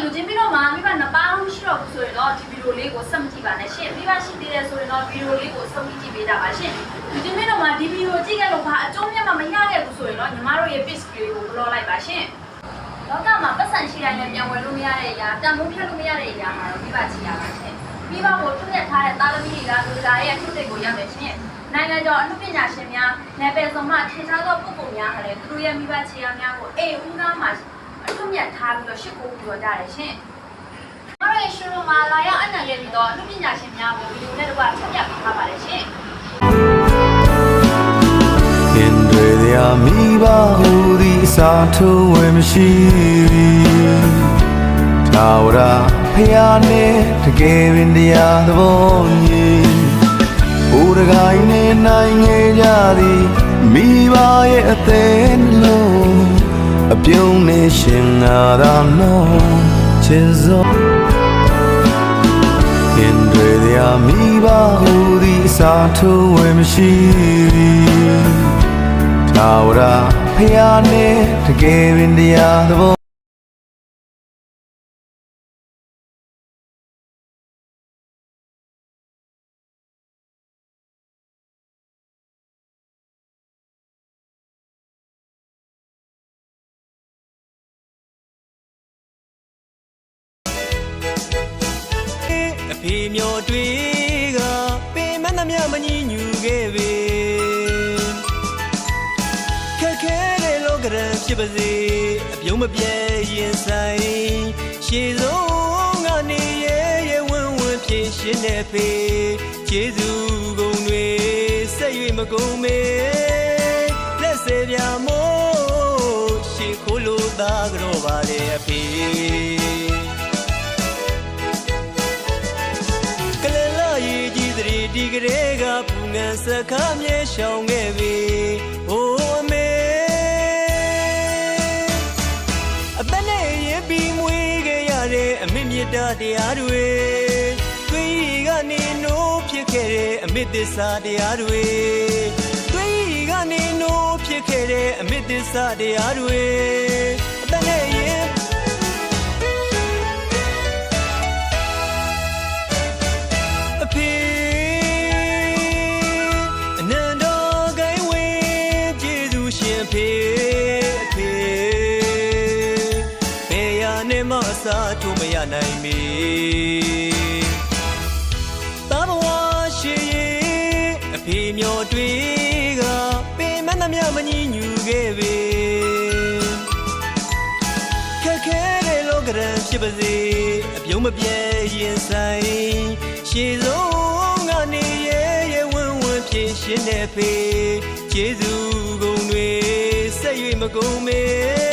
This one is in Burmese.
လူချင်းပြီးတော့မှမိဘနှစ်ပါးလုံးရှိတော့ဘူးဆိုရင်တော့ဒီဗီဒီယိုလေးကိုဆက်မကြည့်ပါနဲ့ရှင်မိဘရှိသေးတယ်ဆိုရင်တော့ဗီဒီယိုလေးကိုဆုံးဖြတ်ကြည့်ပေးကြပါရှင်လူချင်းပြီးတော့မှဒီဗီဒီယိုကြည့်ခဲ့လို့ဘာအကျိုးမြတ်မှမရခဲ့ဘူးဆိုရင်တော့ညီမတို့ရဲ့ page လေးကို block လိုက်ပါရှင်လောကမှာပတ်စံရှိတိုင်းနဲ့ပြန်ဝယ်လို့မရတဲ့အရာတန်ဖိုးဖြတ်လို့မရတဲ့အရာမှာတော့မိဘကြည့်ရပါရှင်မိဘကိုထုတ်ရက်ထားတဲ့သားသမီးတွေကလူသားရဲ့ထုတ်တဲ့ကိုရမယ်ရှင်နိုင်ငံကျော်အမှုပညာရှင်များနယ်ပယ်စုံမှထင်ရှားသောပုဂ္ဂိုလ်များဟာလည်းသူတို့ရဲ့မိဘခြေရာများကိုအေးဦးကားမှာအထွတ်မြတ်ထားပြီးတော့ရှစ်ကိုပြောကြတယ်ရှင်။ကျွန်တော်ရဲ့ရှုလို့မှာလာရောက်အနံခဲ့ပြီးတော့အမှုပညာရှင်များကိုဗီဒီယိုနဲ့တကွဆက်ပြပေးထားပါတယ်ရှင်။င်တွေရာမိဘဟူသည်စာထုံးဝဲမရှိသာဝရဖျားနဲ့တကယ်ပင်တရားသဘောကြီးဦးတကိုင်းနဲ့နိုင်ငယ်ကြသည်မိဘရဲ့အသေးနှလုံးအပြုံးနဲ့ရှင်ငါသာနော်ချစ်စောင်တွေရာမိဘဟူသည်စာထုံးဝဲမရှိသာဝရဖျားနဲ့တကယ်ပင်တရားသဘောအဖေမျိုးတွေကပင်မနှမြမညီညူခဲ့ပေခက်ခဲတဲ့လောကရန်ဖြစ်ပါစေအပြုံးမပြဲရင်ဆိုင်ရှေဆုံးကနေရဲဝန်းဝန်းဖြစ်ရှင်နေဖေကျေးဇူးကုန်တွေဆက်၍မကုန်မေလက်စေပြမို့ရှေခိုးလို့သားကြောပါလေအဖေဒီကလေးကပူငံစခါမြေရှောင်ခဲ့ပြီဟိုးအမေအသက်နဲ့ရင်ပြီးမွေးခဲ့ရတဲ့အမေမြတ်တရားတွေတွေးကနေနိုးဖြစ်ခဲ့တဲ့အမေသစ္စာတရားတွေတွေးကနေနိုးဖြစ်ခဲ့တဲ့အမေသစ္စာတရားတွေအသက်နဲ့ရင်အဖေစာထုံးမရနိုင်မီသာဘဝရှိရင်အဖေမျိုးတွေကပင်မနှမြမညီညူခဲ့ပေခက်ခဲတဲ့လောကရန်ဖြစ်ပါစေအပြုံးမပြဲရင်ဆိုင်ရှေဆုံးကနေရဲဝန်းဝန်းဖြစ်ရှင်နေဖေကျေးဇူးကုန်တွေဆက်၍မကုန်မေ